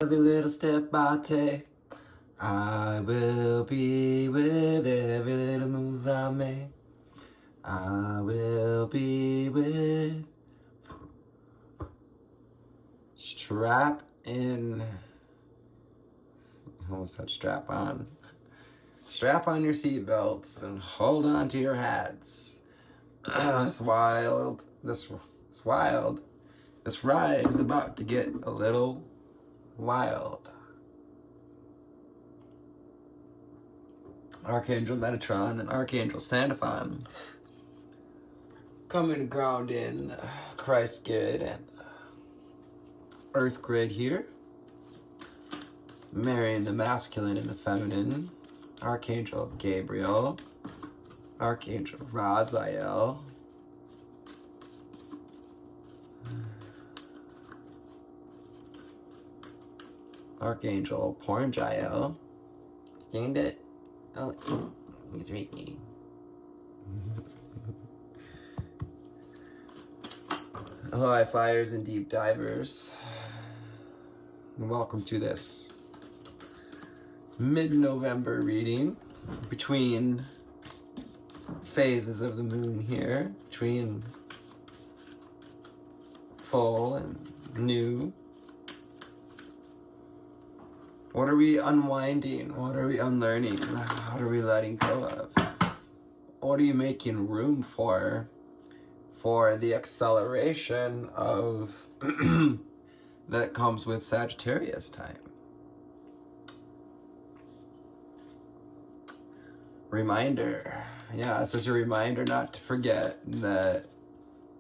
Every little step I take, I will be with every little move I make. I will be with. Strap in. I almost said strap on. Strap on your seatbelts and hold on to your hats. It's wild. It's wild. This ride is about to get a little wild. Archangel Metatron and Archangel Sandalphon coming to ground in Christ grid and Earth grid here. Marrying the masculine and the feminine. Archangel Gabriel. Archangel Raziel. Archangel Pornjael. Stained it. Oh, it's Ricky. Hello, high flyers and deep divers. And welcome to this mid-November reading between phases of the moon here, between full and new. What are we unwinding? What are we unlearning? What are we letting go of? What are you making room for the acceleration of that comes with Sagittarius time? Reminder. Yeah, this is a reminder not to forget that,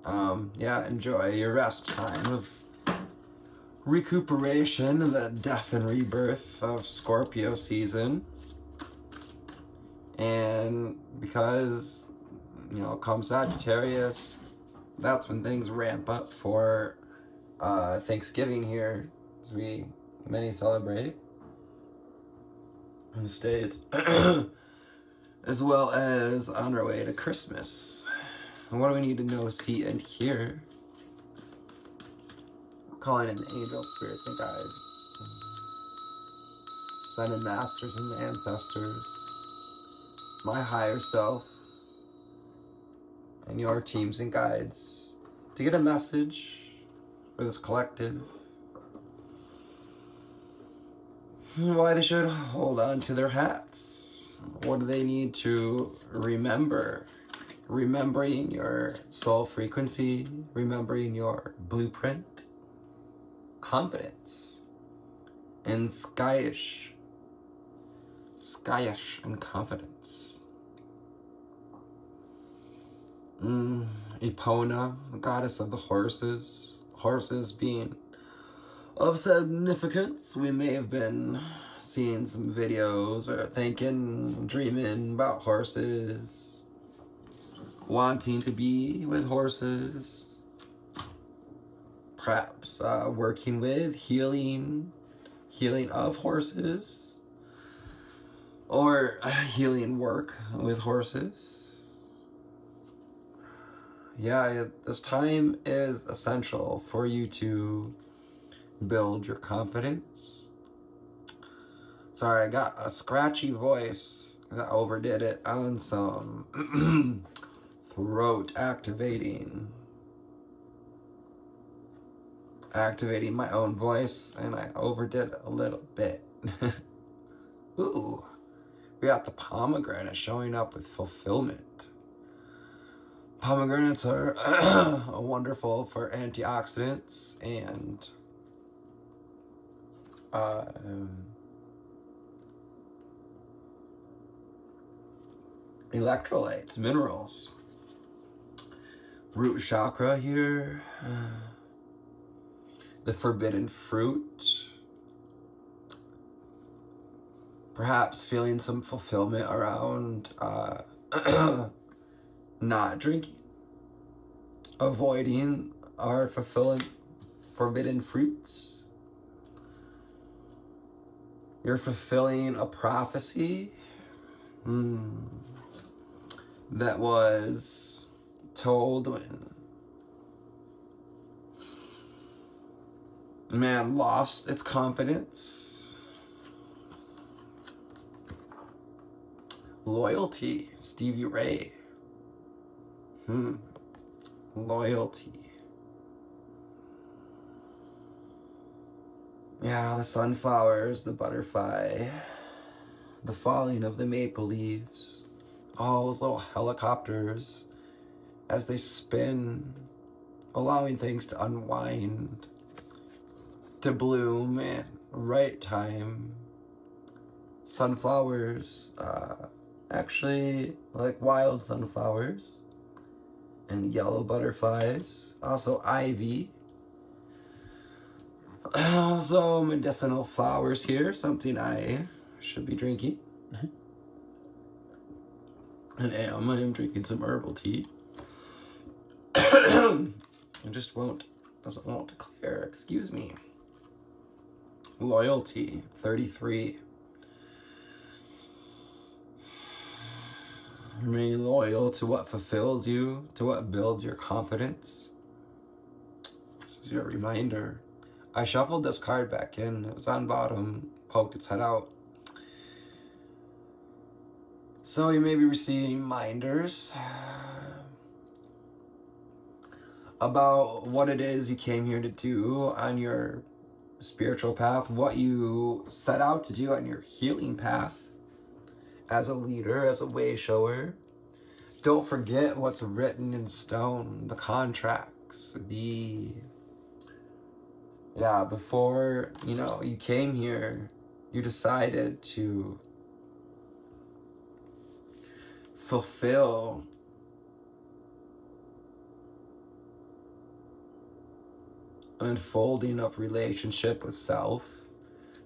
enjoy your rest time of recuperation, the death and rebirth of Scorpio season. And because, come Sagittarius, that's when things ramp up for Thanksgiving here, as many celebrate in the States, as well as on our way to Christmas. And what do we need to know, see, and hear? Calling in the angels, spirits, and guides, sending masters and ancestors, my higher self, and your teams and guides to get a message for this collective. Why they should hold on to their hats. What do they need to remember? Remembering your soul frequency, remembering your blueprint, confidence, and skyish and confidence. Epona, the goddess of the horses being of significance. We may have been seeing some videos or thinking, dreaming about horses, wanting to be with horses, perhaps working with healing of horses, or healing work with horses. Yeah, this time is essential for you to build your confidence. Sorry, I got a scratchy voice. I overdid it on some throat activating my own voice, and I overdid it a little bit. Ooh, we got the pomegranate showing up with fulfillment. Pomegranates are wonderful for antioxidants and electrolytes, minerals. Root chakra here. The forbidden fruit. Perhaps feeling some fulfillment around not drinking. Avoiding our forbidden fruits. You're fulfilling a prophecy that was told when Man lost its confidence. Loyalty, Stevie Ray. Loyalty. Yeah, the sunflowers, the butterfly, the falling of the maple leaves, all those little helicopters as they spin, allowing things to unwind, to bloom at right time. Sunflowers, actually like wild sunflowers, and yellow butterflies, also ivy. Also medicinal flowers here, something I should be drinking. And I am drinking some herbal tea. It just doesn't want to clear, excuse me. Loyalty, 33. Remain loyal to what fulfills you, to what builds your confidence. This is your reminder. I shuffled this card back in. It was on bottom, poked its head out. So you may be receiving reminders about what it is you came here to do on your spiritual path, what you set out to do on your healing path as a leader, as a way shower. Don't forget what's written in stone, the contracts, before, you came here, you decided to fulfill an unfolding of relationship with self,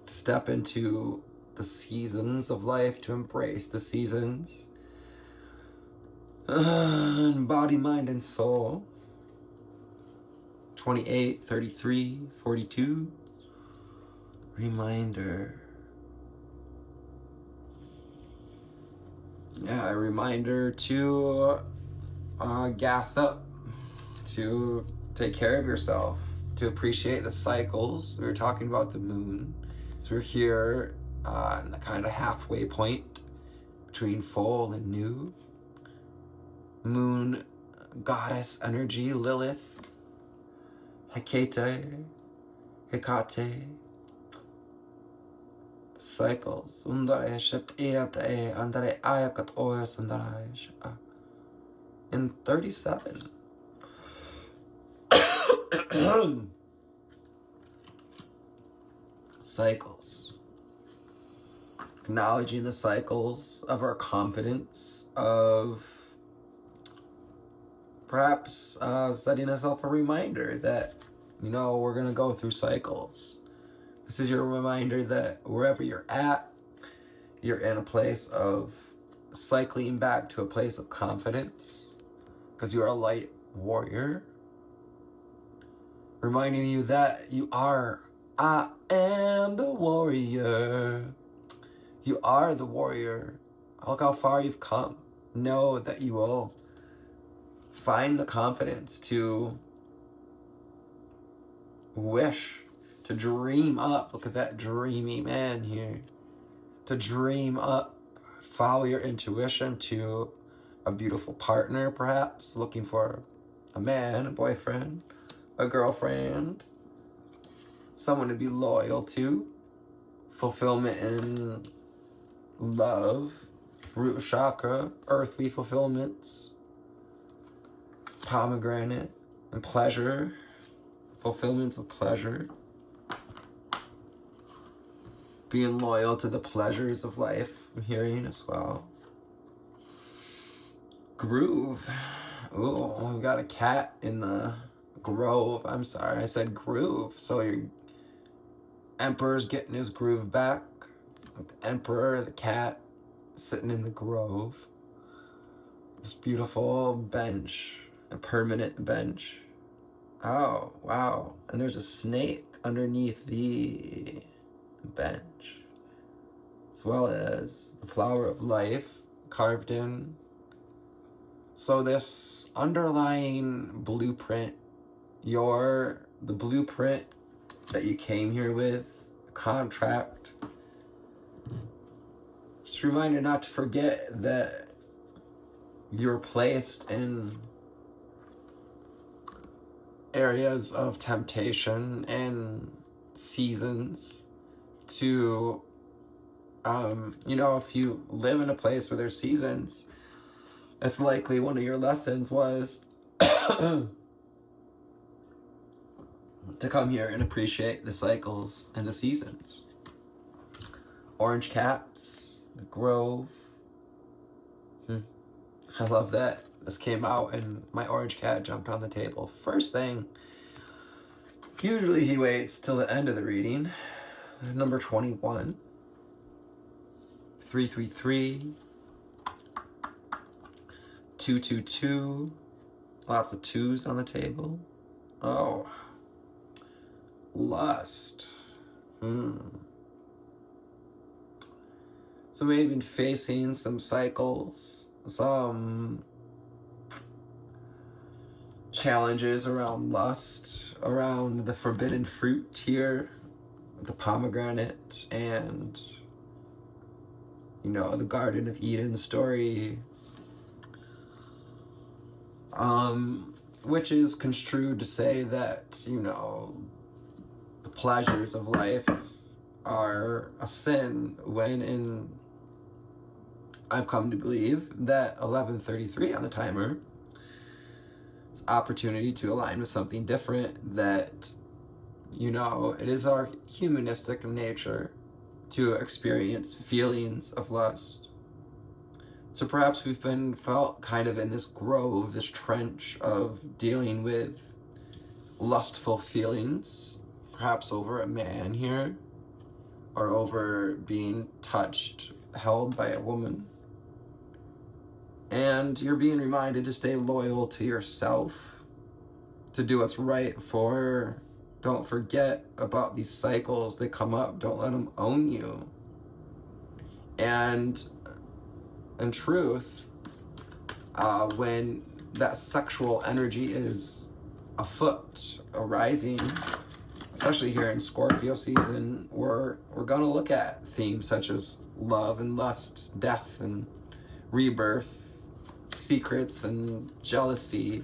to step into the seasons of life, to embrace the seasons, body, mind, and soul. 28, 33, 42. Reminder. Yeah, a reminder to gas up, to take care of yourself, to appreciate the cycles. We were talking about the moon. So we're here in the kind of halfway point between full and new. Moon goddess energy, Lilith, Hecate, cycles. In 37. Cycles. Acknowledging the cycles of our confidence, of perhaps setting ourselves a reminder that, we're going to go through cycles. This is your reminder that wherever you're at, you're in a place of cycling back to a place of confidence, because you're a light warrior. Reminding you that I am the warrior. You are the warrior. Look how far you've come. Know that you will find the confidence to wish, to dream up. Look at that dreamy man here. To dream up, follow your intuition to a beautiful partner, perhaps, looking for a man, a boyfriend, a girlfriend, someone to be loyal to, fulfillment in love, root chakra, earthly fulfillments, pomegranate, and pleasure, fulfillments of pleasure, being loyal to the pleasures of life, I'm hearing as well. Groove. Ooh, we got a cat in the grove. I'm sorry, I said groove. So your emperor's getting his groove back. The emperor, the cat, sitting in the grove. This beautiful bench, a permanent bench. Oh, wow. And there's a snake underneath the bench, as well as the flower of life carved in. So this underlying blueprint, the blueprint that you came here with, the contract. Just a reminder not to forget that you're placed in areas of temptation and seasons to, you know, if you live in a place where there's seasons, it's likely one of your lessons was to come here and appreciate the cycles and the seasons. Orange cats, the grove. I love that this came out and my orange cat jumped on the table. First thing, usually he waits till the end of the reading. Number 21, 333, 222, lots of twos on the table. Oh, lust. So maybe been facing some cycles, some challenges around lust, around the forbidden fruit here, the pomegranate, and, you know, the Garden of Eden story, which is construed to say that, you know, the pleasures of life are a sin, when I've come to believe that 11:33 on the timer is opportunity to align with something different, that, you know, it is our humanistic nature to experience feelings of lust. So perhaps we've been felt kind of in this grove, this trench of dealing with lustful feelings, perhaps over a man here, or over being touched, held by a woman. And you're being reminded to stay loyal to yourself, to do what's right for. Don't forget about these cycles that come up. Don't let them own you. And in truth, when that sexual energy is afoot, arising, especially here in Scorpio season, we're gonna look at themes such as love and lust, death and rebirth, secrets and jealousy,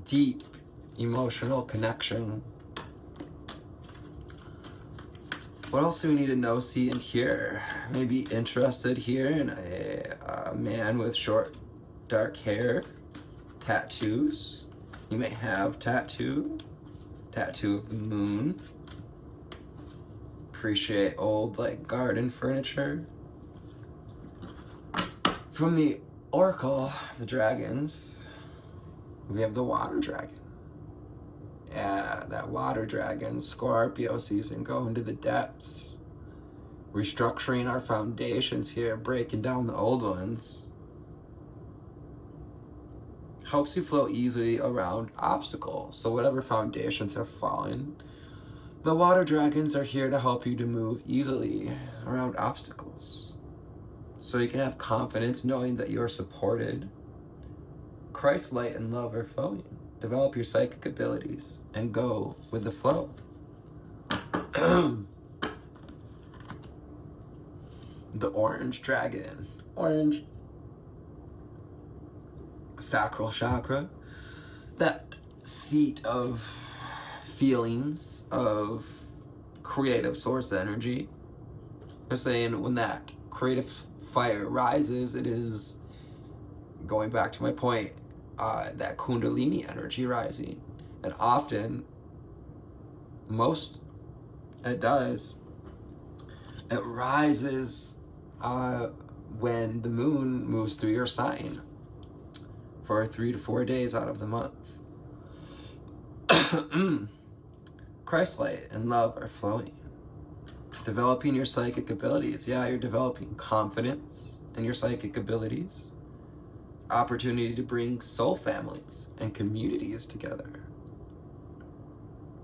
deep emotional connection. What else do we need to know, see, and hear? Maybe interested here in a man with short, dark hair, tattoos. You may have tattoo of the moon. Appreciate old, like, garden furniture. From the Oracle of the Dragons, we have the Water Dragon. Yeah, that Water Dragon, Scorpio season, going to the depths. Restructuring our foundations here, breaking down the old ones. Helps you flow easily around obstacles. So whatever foundations have fallen, the Water Dragons are here to help you to move easily around obstacles. So you can have confidence knowing that you're supported. Christ's light and love are flowing. Develop your psychic abilities and go with the flow. The Orange Dragon. Orange. Sacral chakra. That seat of feelings, of creative source energy. They're saying when that creative fire rises, it is, going back to my point, that Kundalini energy rising. And often, it rises when the moon moves through your sign for 3 to 4 days out of the month. Christ light and love are flowing. Developing your psychic abilities. Yeah, you're developing confidence in your psychic abilities. Opportunity to bring soul families and communities together.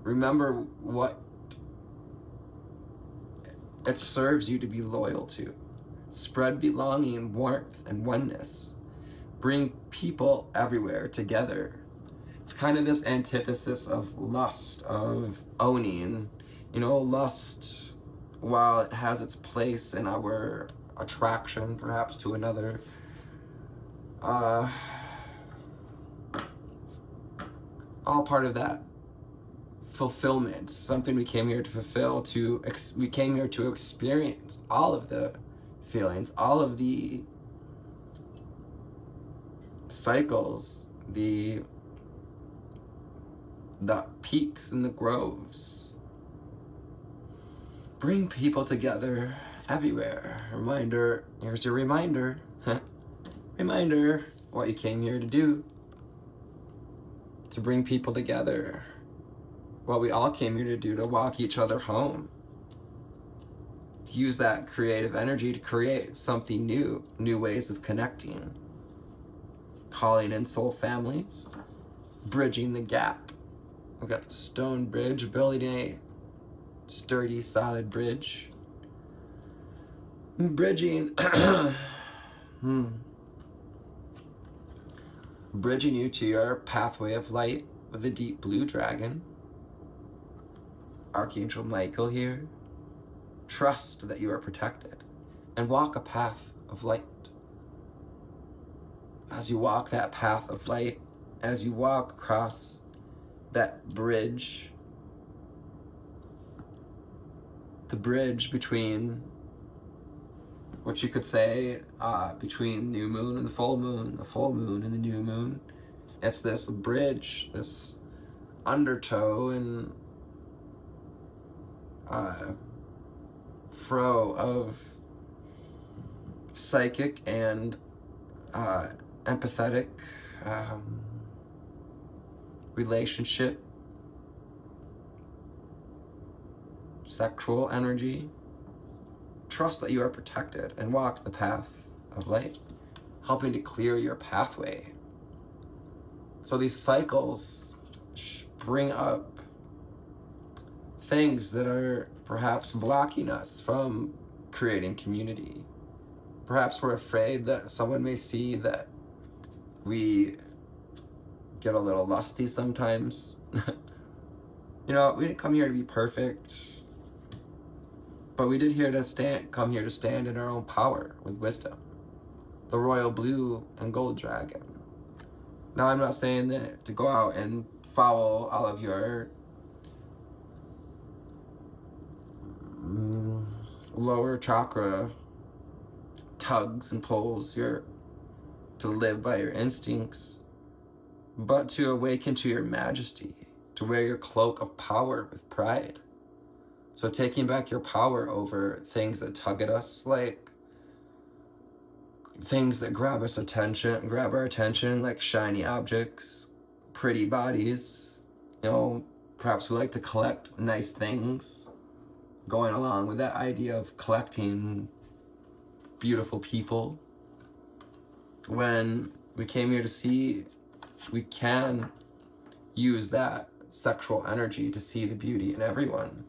Remember what it serves you to be loyal to. Spread belonging, warmth, and oneness. Bring people everywhere together. It's kind of this antithesis of lust, of owning. You know, lust, while it has its place in our attraction, perhaps, to another, all part of that fulfillment, something we came here to fulfill, we came here to experience all of the feelings, all of the cycles, the peaks and the groves. Bring people together everywhere. Reminder, here's your reminder. Reminder, what you came here to do. To bring people together. What we all came here to do, to walk each other home. Use that creative energy to create something new ways of connecting. Calling in soul families. Bridging the gap. We've got the stone bridge, building a sturdy, solid bridge. Bridging, bridging you to your pathway of light with the deep blue dragon. Archangel Michael here. Trust that you are protected and walk a path of light. As you walk that path of light, as you walk across that bridge, the bridge between what you could say between new moon and the full moon and the new moon. It's this bridge, this undertow and fro of psychic and empathetic relationship, sexual energy. Trust that you are protected and walk the path of light, helping to clear your pathway. So these cycles bring up things that are perhaps blocking us from creating community. Perhaps we're afraid that someone may see that we get a little lusty sometimes. You know, we didn't come here to be perfect, but we did come here to stand in our own power with wisdom. The royal blue and gold dragon. Now, I'm not saying that to go out and follow all of your lower chakra tugs and pulls, to live by your instincts, but to awaken to your majesty, to wear your cloak of power with pride. So taking back your power over things that tug at us, like things that grab our attention, like shiny objects, pretty bodies. You know, perhaps we like to collect nice things, going along with that idea of collecting beautiful people. When we came here to see, we can use that sexual energy to see the beauty in everyone.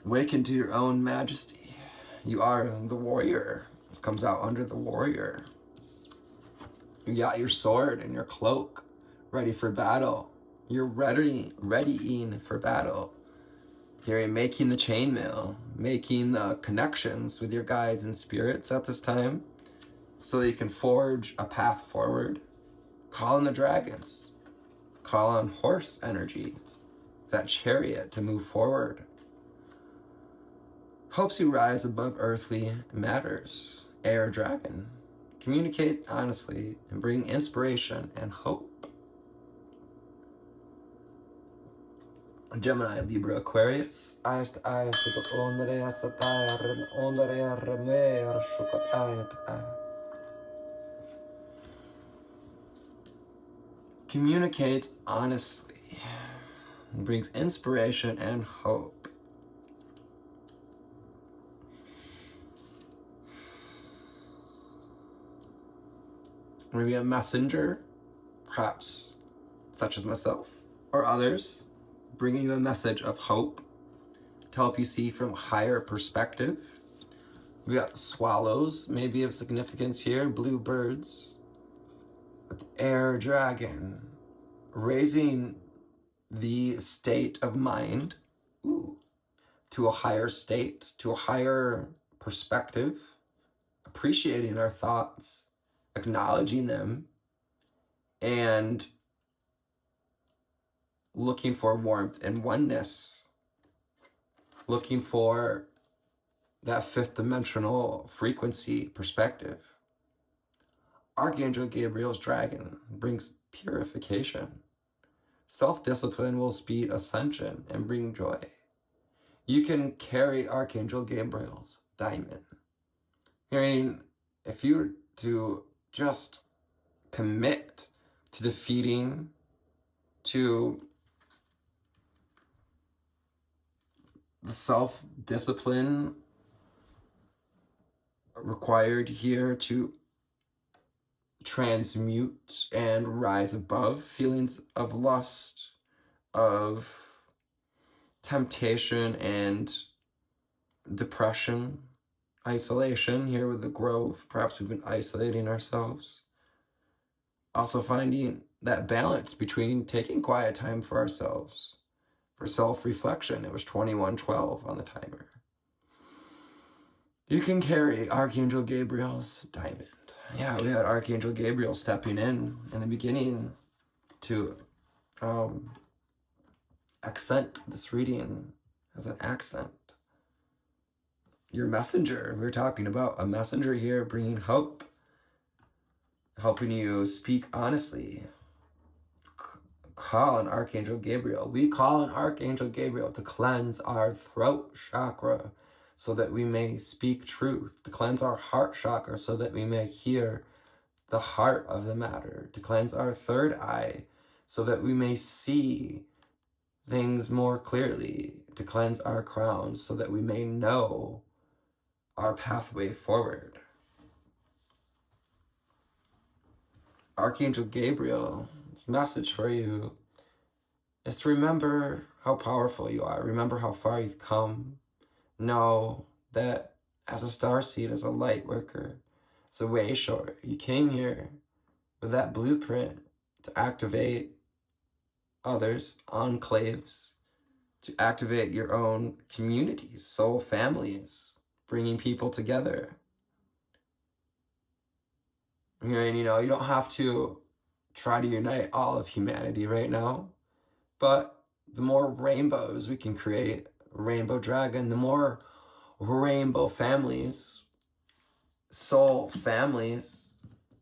Awaken to your own majesty. You are the warrior. This comes out under the warrior. You got your sword and your cloak ready for battle. You're readying for battle. You're making the chainmail, making the connections with your guides and spirits at this time so that you can forge a path forward. Call on the dragons. Call on horse energy, that chariot, to move forward. Helps you rise above earthly matters. Air dragon. Communicate honestly and bring inspiration and hope. Gemini, Libra, Aquarius. Communicates honestly and brings inspiration and hope. Maybe a messenger, perhaps such as myself or others, bringing you a message of hope to help you see from higher perspective, We got the swallows, maybe of significance here, blue birds. With the air dragon, raising the state of mind to a higher state, to a higher perspective, appreciating our thoughts, acknowledging them, and looking for warmth and oneness, looking for that fifth dimensional frequency perspective. Archangel Gabriel's dragon brings purification. Self-discipline will speed ascension and bring joy. You can carry Archangel Gabriel's diamond. Hearing, if you were to just commit to defeating, to the self-discipline required here to transmute and rise above feelings of lust, of temptation and depression, isolation here with the grove. Perhaps we've been isolating ourselves. Also finding that balance between taking quiet time for ourselves, for self-reflection. It was 21:12 on the timer. You can carry Archangel Gabriel's diamond. Yeah, we had Archangel Gabriel stepping in the beginning to accent this reading as an accent. Your messenger. We're talking about a messenger here bringing hope, helping you speak honestly. Call on Archangel Gabriel. We call on Archangel Gabriel to cleanse our throat chakra so that we may speak truth, to cleanse our heart chakra so that we may hear the heart of the matter, to cleanse our third eye so that we may see things more clearly, to cleanse our crowns so that we may know our pathway forward. Archangel Gabriel's message for you is to remember how powerful you are. Remember how far you've come. Know that as a starseed, as a light worker, as a way shower, you came here with that blueprint to activate others, enclaves, to activate your own communities, soul families, bringing people together. And you don't have to try to unite all of humanity right now, but the more rainbows we can create, rainbow dragon, the more rainbow families, soul families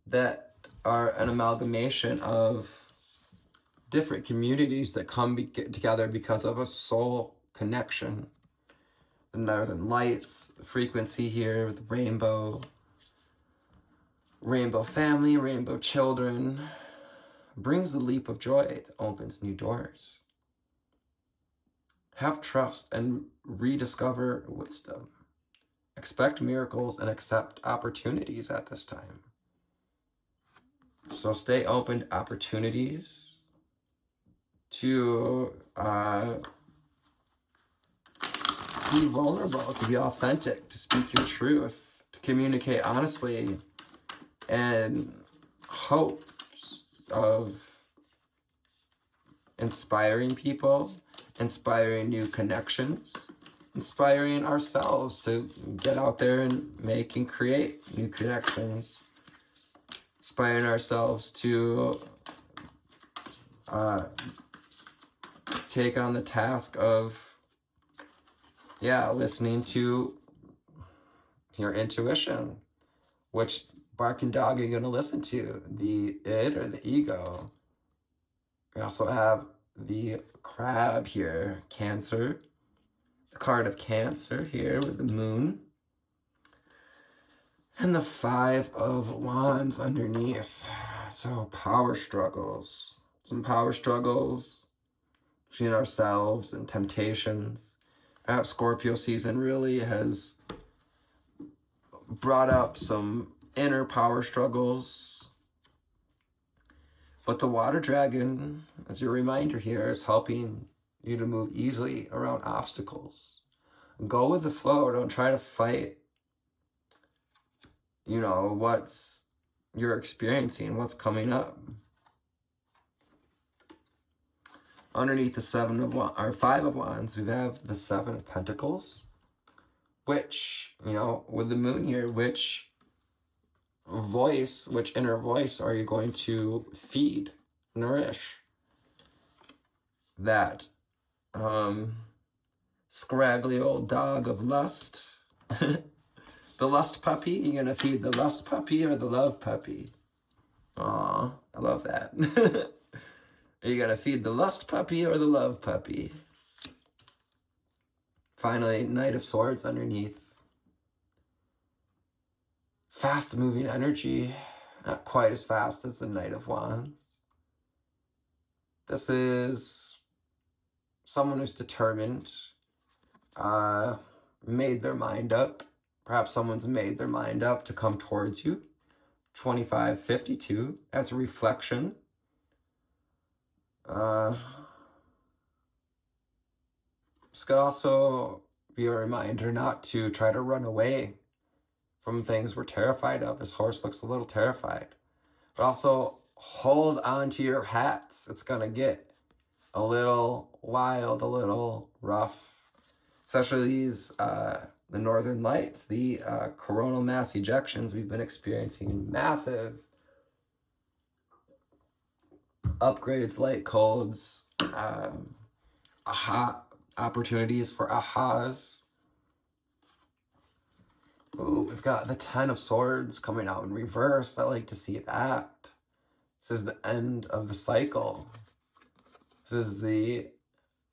that are an amalgamation of different communities that come together because of a soul connection. The Northern Lights, the frequency here with rainbow family, rainbow children, brings the leap of joy that opens new doors. Have trust and rediscover wisdom. Expect miracles and accept opportunities at this time. So stay open to opportunities to be vulnerable, to be authentic, to speak your truth, to communicate honestly, and hopes of inspiring people, inspiring new connections, inspiring ourselves to get out there and make and create new connections, inspiring ourselves to take on the task of listening to your intuition. Which barking dog are you going to listen to? The id or the ego? We also have the crab here, Cancer. The card of Cancer here with the moon. And the 5 of Wands underneath. So power struggles. Some power struggles between ourselves and temptations. Perhaps Scorpio season really has brought up some inner power struggles. But the water dragon, as your reminder here, is helping you to move easily around obstacles. Go with the flow. Don't try to fight you know, what's you're experiencing, what's coming up. Underneath the Five of Wands, we have the Seven of Pentacles, which, you know, with the moon here, which inner voice are you going to feed, nourish? That scraggly old dog of lust. The lust puppy, you're gonna feed the lust puppy or the love puppy? Aw, I love that. Are you gonna feed the lust puppy or the love puppy? Finally, Knight of Swords underneath. Fast moving energy, not quite as fast as the Knight of Wands. This is someone who's determined, made their mind up. Perhaps someone's made their mind up to come towards you. 2552 as a reflection. This could also be a reminder not to try to run away from things we're terrified of. This horse looks a little terrified. But also hold on to your hats. It's going to get a little wild, a little rough. Especially these, the northern lights, the coronal mass ejections. We've been experiencing massive upgrades, light codes, opportunities for ahas. Ooh, we've got the Ten of Swords coming out in reverse. I like to see that. This is the end of the cycle. This is the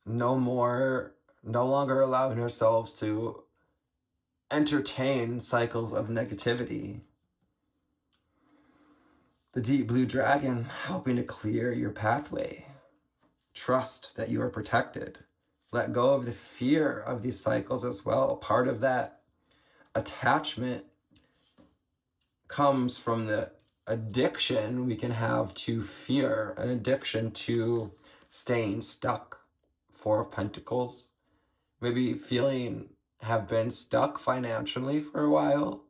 no longer allowing ourselves to entertain cycles of negativity. The deep blue dragon helping to clear your pathway. Trust that you are protected. Let go of the fear of these cycles as well. Part of that attachment comes from the addiction we can have to fear, an addiction to staying stuck. Four of Pentacles. Maybe have been stuck financially for a while,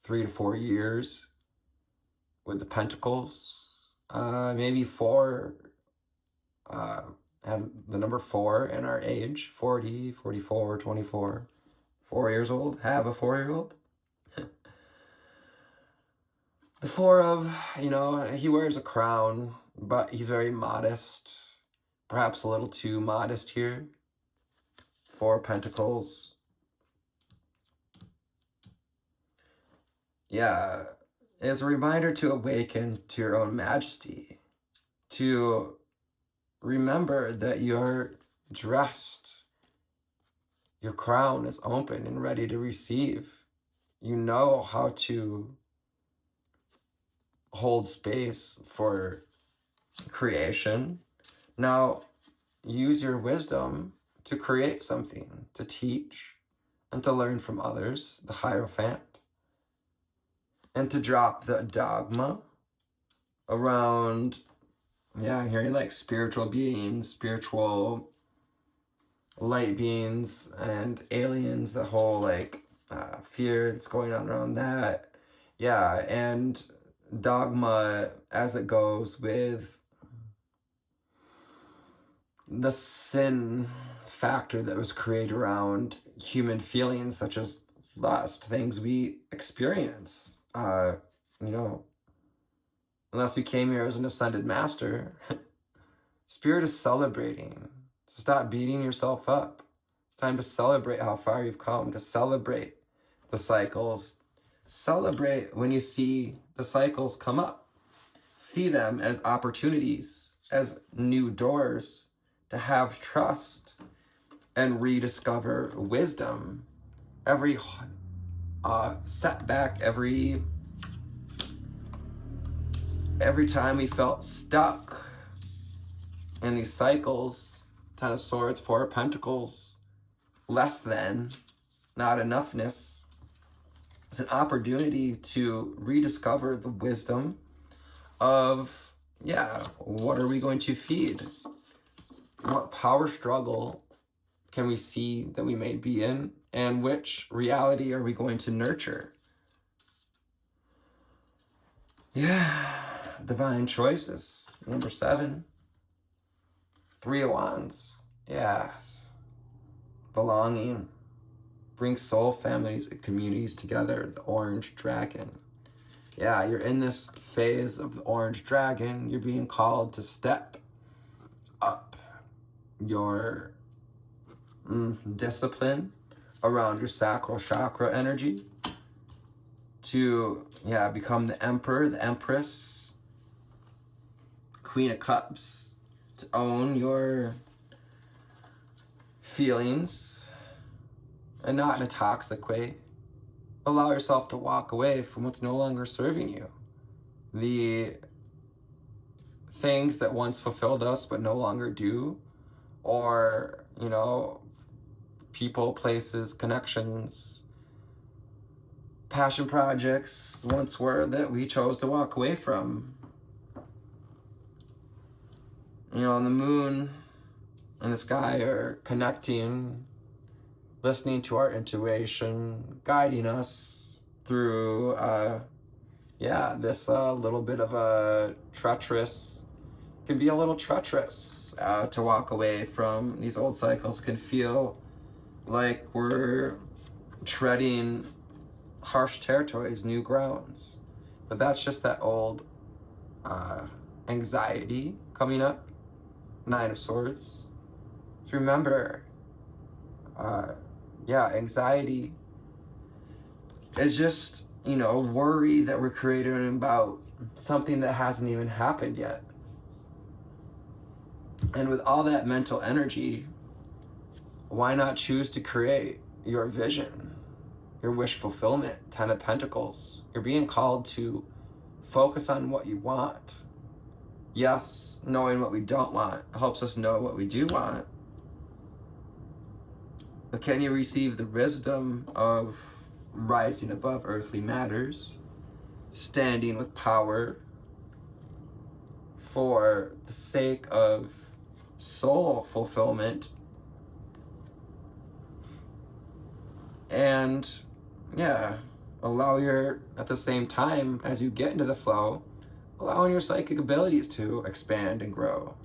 3 to 4 years with the Pentacles. Maybe four, have the number 4 in our age, 40, 44, 24, 4 years old, have a 4-year-old. The Four of, you know, he wears a crown, but he's very modest, perhaps a little too modest here. 4 Pentacles. Yeah, it's a reminder to awaken to your own majesty, to remember that you're dressed, your crown is open and ready to receive. You know how to hold space for creation. Now, use your wisdom to create something, to teach, and to learn from others, the Hierophant, and to drop the dogma around, yeah, hearing like spiritual beings, spiritual light beings, and aliens, the whole like fear that's going on around that. Yeah, and dogma as it goes with the sin factor that was created around human feelings such as lust, things we experience. You know, unless you came here as an ascended master, Spirit is celebrating. So stop beating yourself up. It's time to celebrate how far you've come, to celebrate the cycles. Celebrate when you see the cycles come up. See them as opportunities, as new doors to have trust and rediscover wisdom. Every setback, every time we felt stuck in these cycles, 10 of Swords, 4 of Pentacles, less than, not enoughness, it's an opportunity to rediscover the wisdom of, yeah, what are we going to feed? What power struggle can we see that we may be in? And which reality are we going to nurture? Yeah, divine choices. Number 7, 3 of Wands. Yes, belonging. Bring soul families and communities together. The Orange Dragon. Yeah, you're in this phase of the Orange Dragon. You're being called to step up your discipline around your sacral chakra energy to, yeah, become the Emperor, the Empress, Queen of Cups, to own your feelings and not in a toxic way. Allow yourself to walk away from what's no longer serving you. The things that once fulfilled us but no longer do, or, you know, people, places, connections, passion projects once were that we chose to walk away from. You know, the moon and the sky are connecting, listening to our intuition, guiding us through, this little bit of a treacherous, can be a little treacherous to walk away from these old cycles. Can feel like we're treading harsh territories, new grounds. But that's just that old anxiety coming up. 9 of Swords. So remember, anxiety is just, worry that we're creating about something that hasn't even happened yet. And with all that mental energy, why not choose to create your vision, your wish fulfillment? 10 of Pentacles. You're being called to focus on what you want. Yes, knowing what we don't want helps us know what we do want. But can you receive the wisdom of rising above earthly matters, standing with power for the sake of soul fulfillment, and at the same time, as you get into the flow, allowing your psychic abilities to expand and grow.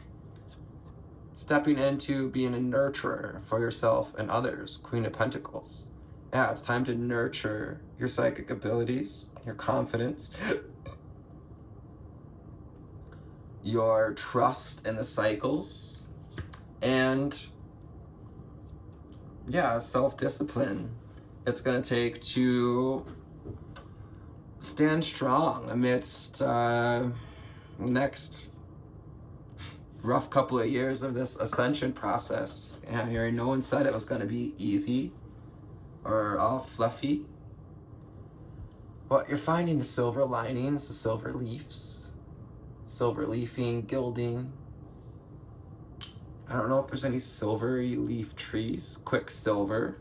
Stepping into being a nurturer for yourself and others. Queen of Pentacles. Yeah, it's time to nurture your psychic abilities, your confidence, your trust in the cycles, and self-discipline it's going to take to stand strong amidst next rough couple of years of this ascension process. And here, no one said it was going to be easy or all fluffy, but you're finding the silver linings, the silver leaves, silver leafing, gilding. I don't know if there's any silvery leaf trees. Quicksilver,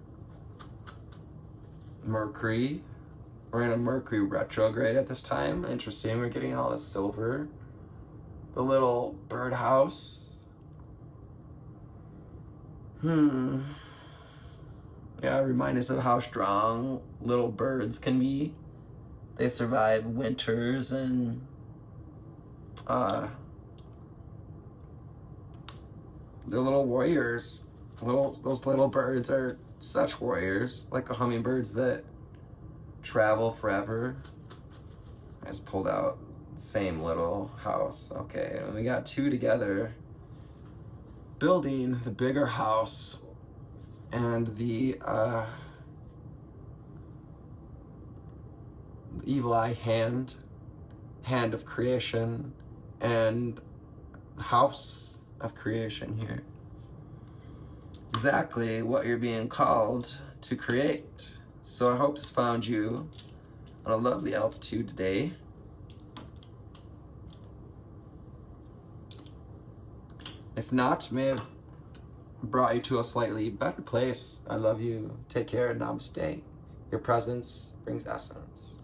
Mercury. We're in a Mercury retrograde at this time. Interesting, we're getting all the silver. The little birdhouse. Yeah, remind us of how strong little birds can be. They survive winters and they're little warriors. Those little birds are such warriors, like the hummingbirds that travel forever. I just pulled out same little house. Okay, we got 2 together, building the bigger house, and the evil eye hand of creation, and house of creation here. Exactly what you're being called to create. So I hope this found you on a lovely altitude today. If not, may have brought you to a slightly better place. I love you. Take care. Namaste. Your presence brings essence.